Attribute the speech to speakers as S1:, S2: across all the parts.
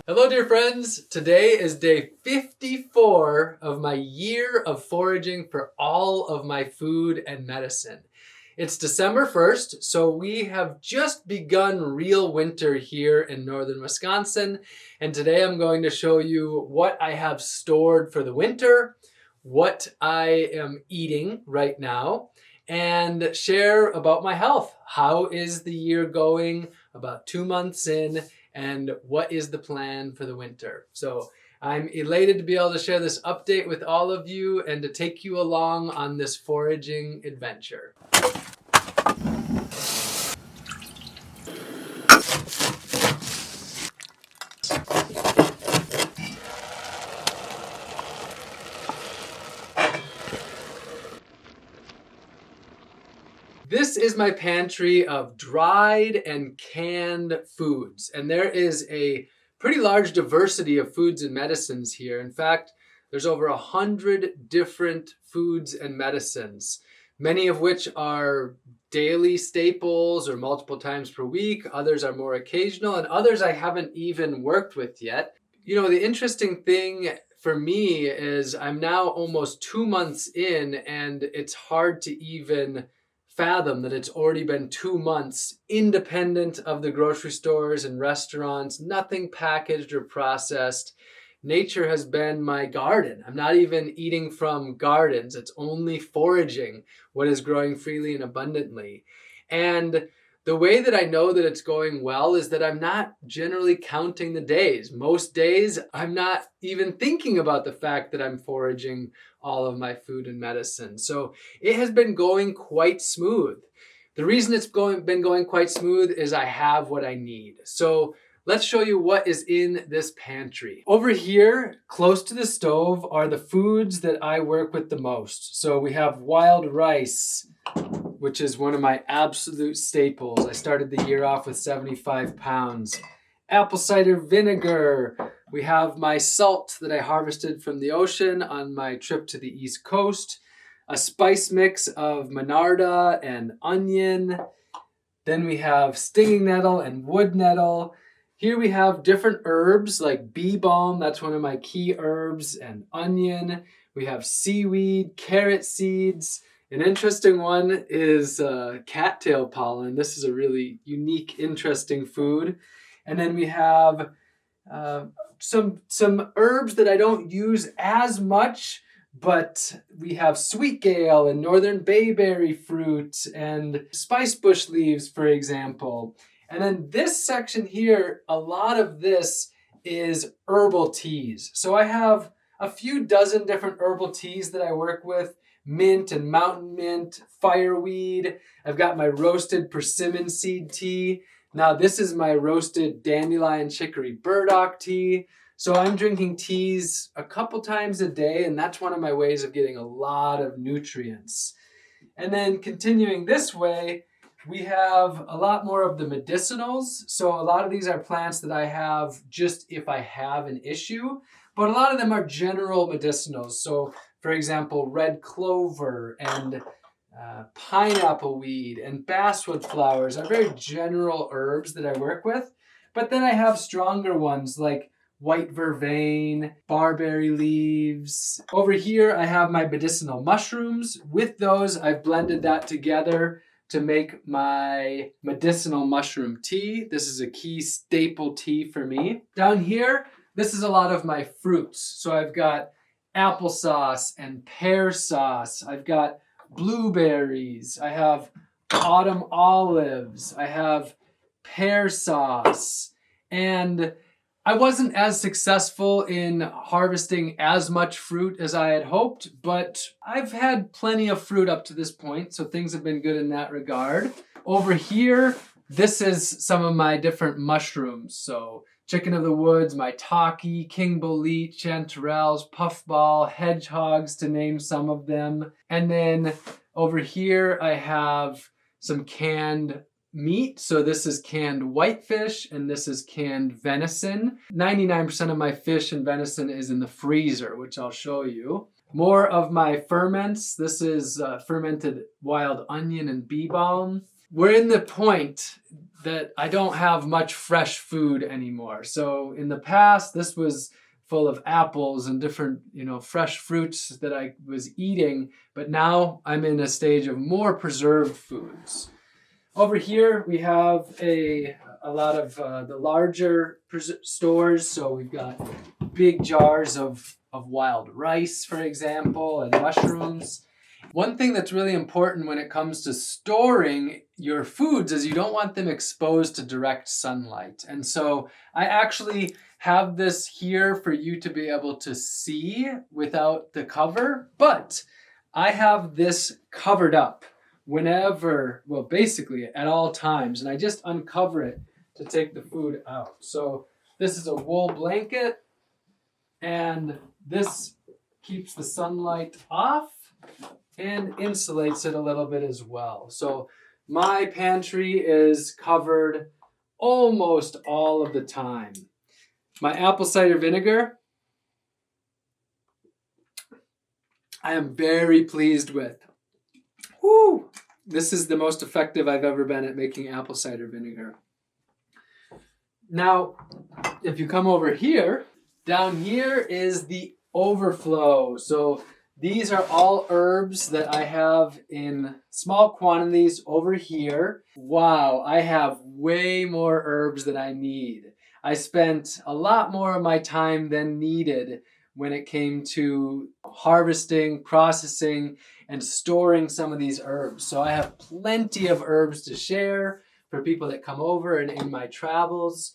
S1: Hello, dear friends. Today is day 54 of my year of foraging for all of my food and medicine. It's December 1st, so we have just begun real winter here in northern Wisconsin. And today I'm going to show you what I have stored for the winter, what I am eating right now, and share about my health. How is the year going? About 2 months in. And what is the plan for the winter? So I'm elated to be able to share this update with all of you and to take you along on this foraging adventure. This is my pantry of dried and canned foods, and there is a pretty large diversity of foods and medicines here. In fact, there's over 100 different foods and medicines, many of which are daily staples or multiple times per week. Others are more occasional, and others I haven't even worked with yet. You know, the interesting thing for me is I'm now almost 2 months in, and it's hard to even fathom that it's already been 2 months independent of the grocery stores and restaurants, nothing packaged or processed. Nature has been my garden. I'm not even eating from gardens. It's only foraging what is growing freely and abundantly. And the way that I know that it's going well is that I'm not generally counting the days. Most days, I'm not even thinking about the fact that I'm foraging all of my food and medicine. So it has been going quite smooth. The reason it's been going quite smooth is I have what I need. So let's show you what is in this pantry. Over here, close to the stove, are the foods that I work with the most. So we have wild rice, which is one of my absolute staples. I started the year off with 75 pounds. Apple cider vinegar. We have my salt that I harvested from the ocean on my trip to the East Coast. A spice mix of monarda and onion. Then we have stinging nettle and wood nettle. Here we have different herbs like bee balm, that's one of my key herbs, and onion. We have seaweed, carrot seeds. An interesting one is cattail pollen. This is a really unique, interesting food. And then we have some herbs that I don't use as much, but we have sweet gale and northern bayberry fruit and spice bush leaves, for example. And then this section here, a lot of this is herbal teas. So I have a few dozen different herbal teas that I work with. Mint and mountain mint, fireweed. I've got my roasted persimmon seed tea. Now this is my roasted dandelion chicory burdock tea. So I'm drinking teas a couple times a day, and that's one of my ways of getting a lot of nutrients. And then continuing this way, we have a lot more of the medicinals. So a lot of these are plants that I have just if I have an issue, but a lot of them are general medicinals. So for example, red clover and pineapple weed and basswood flowers are very general herbs that I work with. But then I have stronger ones like white vervain, barberry leaves. Over here, I have my medicinal mushrooms. With those, I've blended that together to make my medicinal mushroom tea. This is a key staple tea for me. Down here, this is a lot of my fruits. So I've got applesauce and pear sauce. I've got blueberries. I have autumn olives. I have pear sauce. And I wasn't as successful in harvesting as much fruit as I had hoped, but I've had plenty of fruit up to this point, so things have been good in that regard. Over here, this is some of my different mushrooms. So chicken of the woods, maitake, king bolete, chanterelles, puffball, hedgehogs, to name some of them. And then over here, I have some canned meat. So this is canned whitefish and this is canned venison. 99% of my fish and venison is in the freezer, which I'll show you. More of my ferments. This is fermented wild onion and bee balm. We're in the point that I don't have much fresh food anymore. So in the past, this was full of apples and different, fresh fruits that I was eating. But now I'm in a stage of more preserved foods. Over here, we have a lot of the larger stores. So we've got big jars of wild rice, for example, and mushrooms. One thing that's really important when it comes to storing your foods is you don't want them exposed to direct sunlight. And so I actually have this here for you to be able to see without the cover, but I have this covered up basically at all times, and I just uncover it to take the food out. So this is a wool blanket, and this keeps the sunlight off and insulates it a little bit as well. So my pantry is covered almost all of the time. My apple cider vinegar, I am very pleased with. Woo! This is the most effective I've ever been at making apple cider vinegar. Now, if you come over here, down here is the overflow. So these are all herbs that I have in small quantities over here. Wow, I have way more herbs than I need. I spent a lot more of my time than needed when it came to harvesting, processing, and storing some of these herbs. So I have plenty of herbs to share for people that come over and in my travels.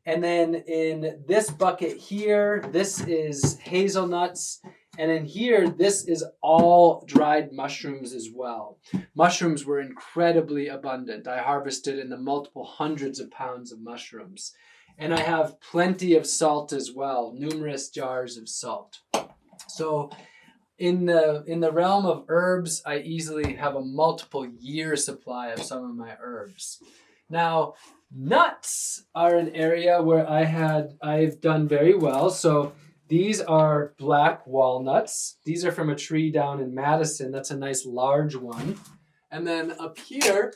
S1: And then in this bucket here, this is hazelnuts. And in here, this is all dried mushrooms as well. Mushrooms were incredibly abundant. I harvested in the multiple hundreds of pounds of mushrooms. And I have plenty of salt as well, numerous jars of salt. So in the realm of herbs, I easily have a multiple year supply of some of my herbs. Now, nuts are an area where I've done very well. So these are black walnuts. These are from a tree down in Madison. That's a nice large one. And then up here,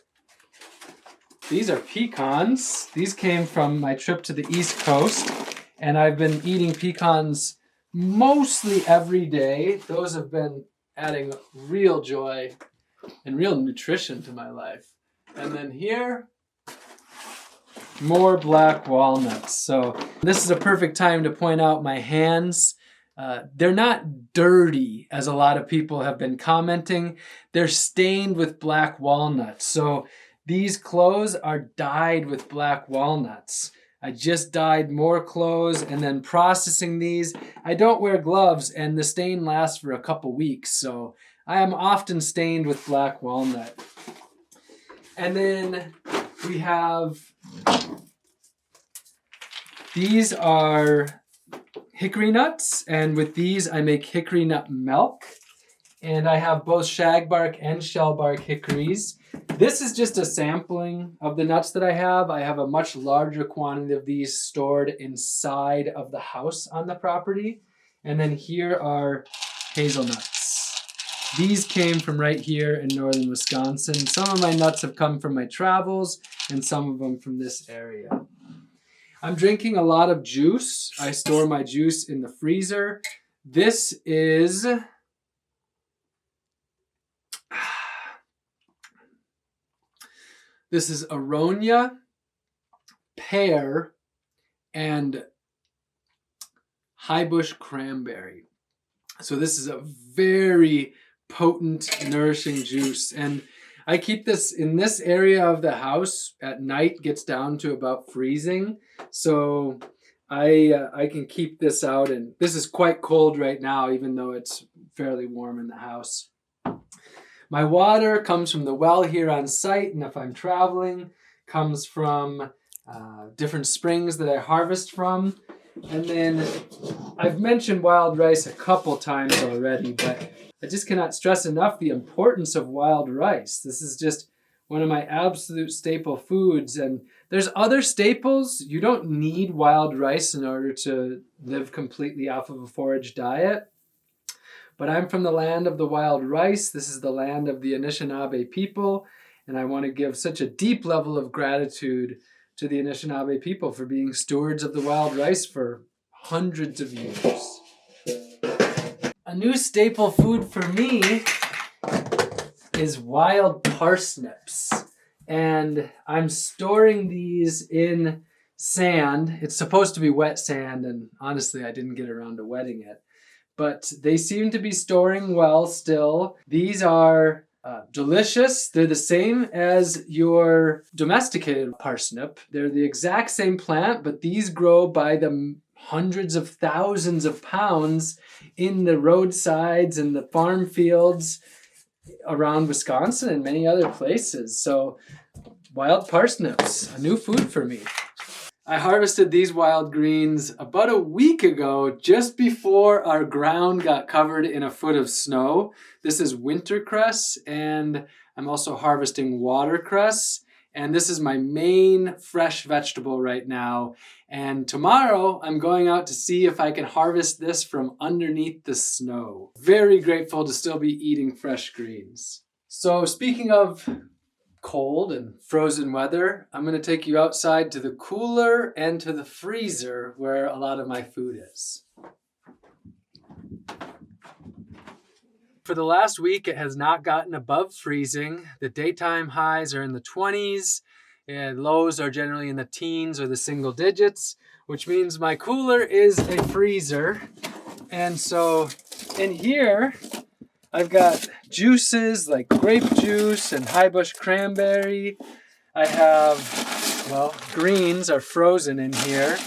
S1: these are pecans. These came from my trip to the East Coast. And I've been eating pecans mostly every day. Those have been adding real joy and real nutrition to my life. And then here, more black walnuts. So this is a perfect time to point out my hands. They're not dirty, as a lot of people have been commenting. They're stained with black walnuts. So these clothes are dyed with black walnuts. I just dyed more clothes and then processing these. I don't wear gloves and the stain lasts for a couple weeks. So I am often stained with black walnut. And then we have, these are hickory nuts, and with these I make hickory nut milk. And I have both shagbark and shellbark hickories. This is just a sampling of the nuts that I have. I have a much larger quantity of these stored inside of the house on the property. And then here are hazelnuts. These came from right here in northern Wisconsin. Some of my nuts have come from my travels and some of them from this area. I'm drinking a lot of juice. I store my juice in the freezer. This is aronia, pear, and high bush cranberry. So this is a very potent, nourishing juice. And I keep this in this area of the house at night, gets down to about freezing. So I can keep this out, and this is quite cold right now, even though it's fairly warm in the house. My water comes from the well here on site, and if I'm traveling, comes from different springs that I harvest from. And then I've mentioned wild rice a couple times already, but I just cannot stress enough the importance of wild rice. This is just one of my absolute staple foods. And there's other staples. You don't need wild rice in order to live completely off of a foraged diet. But I'm from the land of the wild rice. This is the land of the Anishinaabe people. And I want to give such a deep level of gratitude to the Anishinaabe people for being stewards of the wild rice for hundreds of years. A new staple food for me is wild parsnips. And I'm storing these in sand. It's supposed to be wet sand, and honestly, I didn't get around to wetting it. But they seem to be storing well still. These are delicious. They're the same as your domesticated parsnip. They're the exact same plant, but these grow by the hundreds of thousands of pounds in the roadsides and the farm fields around Wisconsin and many other places. So wild parsnips, a new food for me. I harvested these wild greens about a week ago, just before our ground got covered in a foot of snow. This is wintercress, and I'm also harvesting watercress. And this is my main fresh vegetable right now. And tomorrow I'm going out to see if I can harvest this from underneath the snow. Very grateful to still be eating fresh greens. So speaking of cold and frozen weather, I'm going to take you outside to the cooler and to the freezer where a lot of my food is. For the last week, it has not gotten above freezing. The daytime highs are in the 20s, and lows are generally in the teens or the single digits, which means my cooler is a freezer. And so in here, I've got juices like grape juice and high bush cranberry. I have, greens are frozen in here.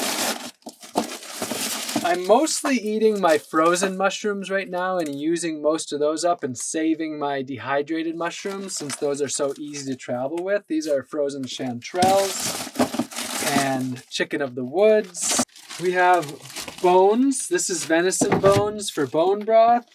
S1: I'm mostly eating my frozen mushrooms right now and using most of those up and saving my dehydrated mushrooms since those are so easy to travel with. These are frozen chanterelles and chicken of the woods. We have bones. This is venison bones for bone broth.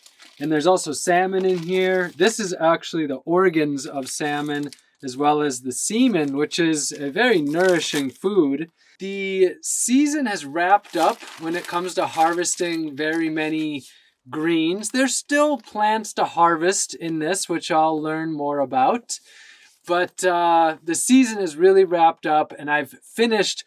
S1: And there's also salmon in here. This is actually the organs of salmon as well as the semen, which is a very nourishing food. The season has wrapped up when it comes to harvesting very many greens. There's still plants to harvest in this, which I'll learn more about. But the season is really wrapped up, and I've finished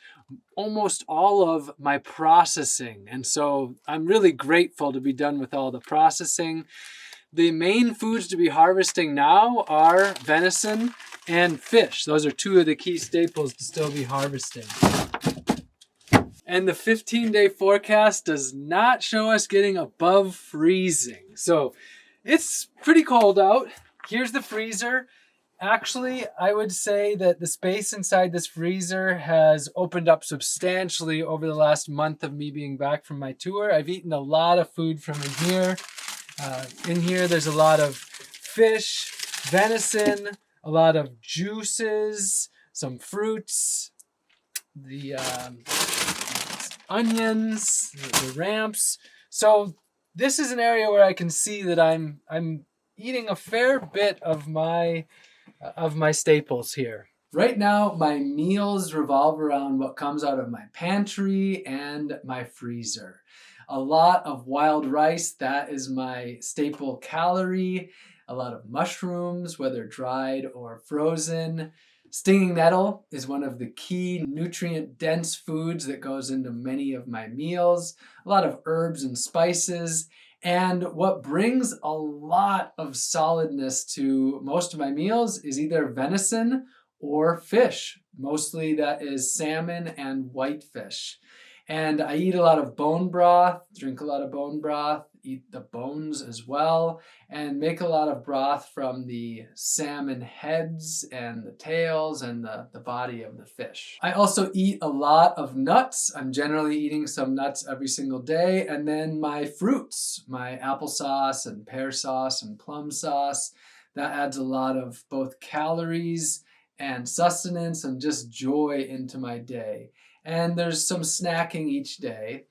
S1: almost all of my processing. And so I'm really grateful to be done with all the processing. The main foods to be harvesting now are venison and fish. Those are two of the key staples to still be harvesting. And the 15-day forecast does not show us getting above freezing. So it's pretty cold out. Here's the freezer. Actually, I would say that the space inside this freezer has opened up substantially over the last month of me being back from my tour. I've eaten a lot of food from in here. In here, there's a lot of fish, venison, a lot of juices, some fruits, the onions, the ramps. So this is an area where I can see that I'm eating a fair bit of my staples here. Right now, my meals revolve around what comes out of my pantry and my freezer. A lot of wild rice, that is my staple calorie. A lot of mushrooms, whether dried or frozen. Stinging nettle is one of the key nutrient-dense foods that goes into many of my meals. A lot of herbs and spices. And what brings a lot of solidness to most of my meals is either venison or fish. Mostly that is salmon and whitefish. And I eat a lot of bone broth, drink a lot of bone broth, eat the bones as well, and make a lot of broth from the salmon heads and the tails and the body of the fish. I also eat a lot of nuts. I'm generally eating some nuts every single day. And then my fruits, my applesauce and pear sauce and plum sauce, that adds a lot of both calories and sustenance and just joy into my day. And there's some snacking each day.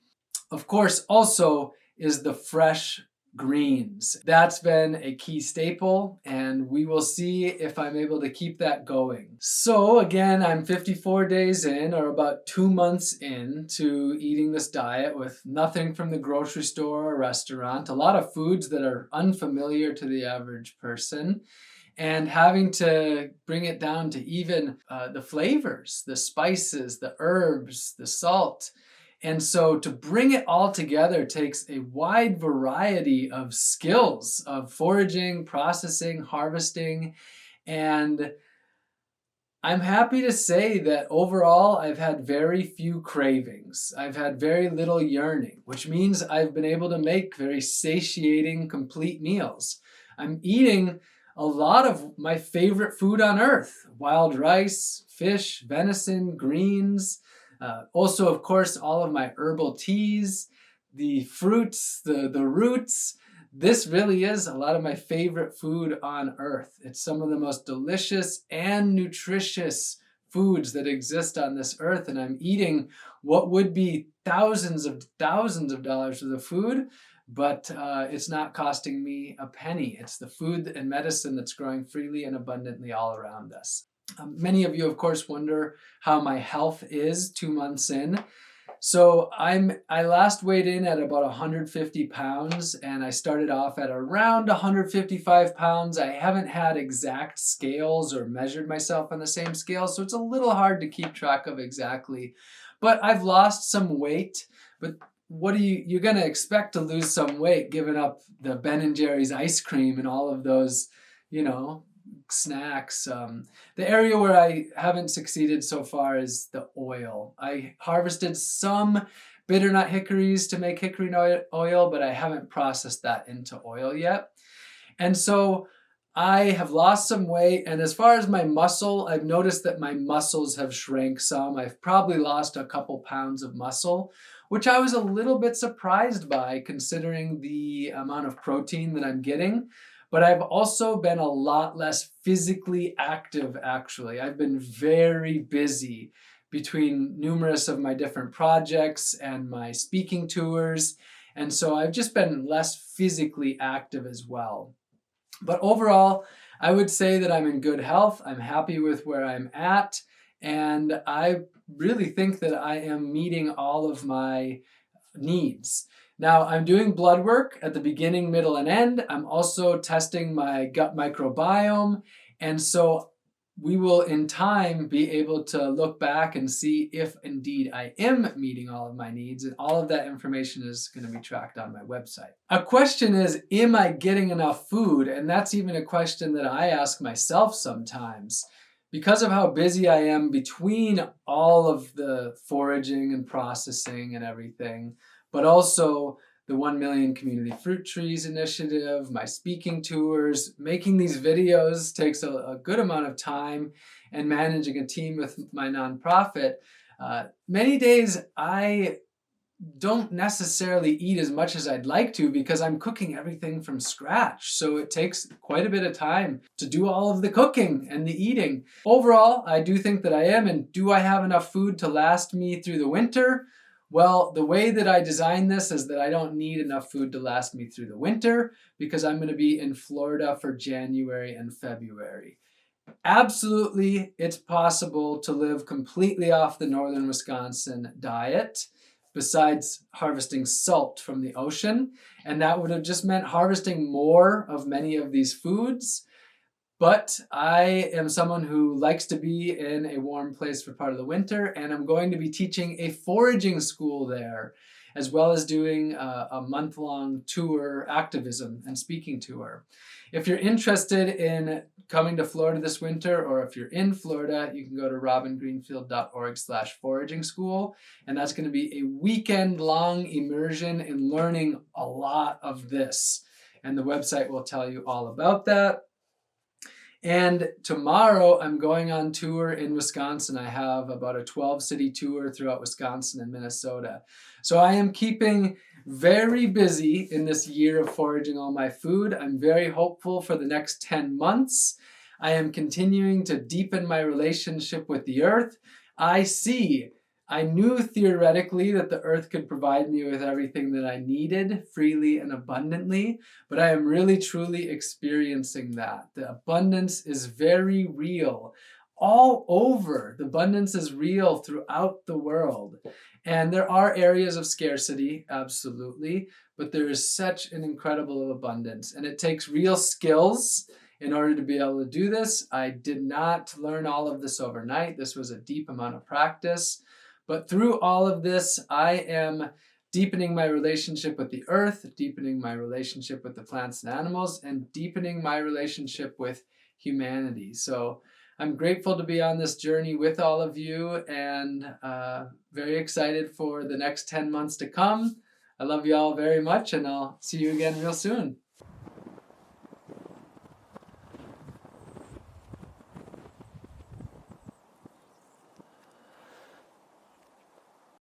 S1: Of course, also is the fresh greens. That's been a key staple, and we will see if I'm able to keep that going. So again, I'm 54 days in, or about 2 months in, to eating this diet with nothing from the grocery store or restaurant. A lot of foods that are unfamiliar to the average person. and having to bring it down to even the flavors, the spices, the herbs, the salt. And so to bring it all together takes a wide variety of skills of foraging, processing, harvesting. And I'm happy to say that overall I've had very few cravings. I've had very little yearning, which means I've been able to make very satiating, complete meals. I'm eating a lot of my favorite food on earth: wild rice, fish, venison, greens. Also, of course, all of my herbal teas, the fruits, the roots. This really is a lot of my favorite food on earth. It's some of the most delicious and nutritious foods that exist on this earth. And I'm eating what would be thousands of dollars worth of food, but it's not costing me a penny. It's the food and medicine that's growing freely and abundantly all around us. Many of you, of course, wonder how my health is 2 months in. So I last weighed in at about 150 pounds, and I started off at around 155 pounds. I haven't had exact scales or measured myself on the same scale, so it's a little hard to keep track of exactly. But I've lost some weight. But what you're going to expect to lose some weight, giving up the Ben & Jerry's ice cream and all of those, snacks. The area where I haven't succeeded so far is the oil. I harvested some bitter nut hickories to make hickory nut oil, but I haven't processed that into oil yet. And so I have lost some weight. And as far as my muscle, I've noticed that my muscles have shrank some. I've probably lost a couple pounds of muscle, which I was a little bit surprised by considering the amount of protein that I'm getting. But I've also been a lot less physically active, actually. I've been very busy between numerous of my different projects and my speaking tours. And so I've just been less physically active as well. But overall, I would say that I'm in good health. I'm happy with where I'm at. And I really think that I am meeting all of my needs. Now, I'm doing blood work at the beginning, middle, and end. I'm also testing my gut microbiome. And so we will, in time, be able to look back and see if indeed I am meeting all of my needs. And all of that information is going to be tracked on my website. A question is, am I getting enough food? And that's even a question that I ask myself sometimes. Because of how busy I am between all of the foraging and processing and everything, but also the 1 Million Community Fruit Trees Initiative, my speaking tours, making these videos takes a good amount of time, and managing a team with my nonprofit. Many days I don't necessarily eat as much as I'd like to because I'm cooking everything from scratch. So it takes quite a bit of time to do all of the cooking and the eating. Overall, I do think that I am. And do I have enough food to last me through the winter? Well, the way that I designed this is that I don't need enough food to last me through the winter because I'm going to be in Florida for January and February. Absolutely, it's possible to live completely off the northern Wisconsin diet, besides harvesting salt from the ocean. And that would have just meant harvesting more of many of these foods. But I am someone who likes to be in a warm place for part of the winter, and I'm going to be teaching a foraging school there, as well as doing a month-long tour, activism and speaking tour. If you're interested in coming to Florida this winter, or if you're in Florida, you can go to robingreenfield.org/foraging school, and that's going to be a weekend-long immersion in learning a lot of this. And the website will tell you all about that. And tomorrow I'm going on tour in Wisconsin. I have about a 12-city tour throughout Wisconsin and Minnesota. So I am keeping very busy in this year of foraging all my food. I'm very hopeful for the next 10 months. I am continuing to deepen my relationship with the earth. I knew theoretically that the earth could provide me with everything that I needed freely and abundantly, but I am really truly experiencing that. The abundance is very real all over. The abundance is real throughout the world. And there are areas of scarcity, absolutely, but there is such an incredible abundance. And it takes real skills. in order to be able to do this. I did not learn all of this overnight. This was a deep amount of practice. But through all of this, I am deepening my relationship with the earth, deepening my relationship with the plants and animals, and deepening my relationship with humanity. So I'm grateful to be on this journey with all of you, and very excited for the next 10 months to come. I love you all very much, and I'll see you again real soon.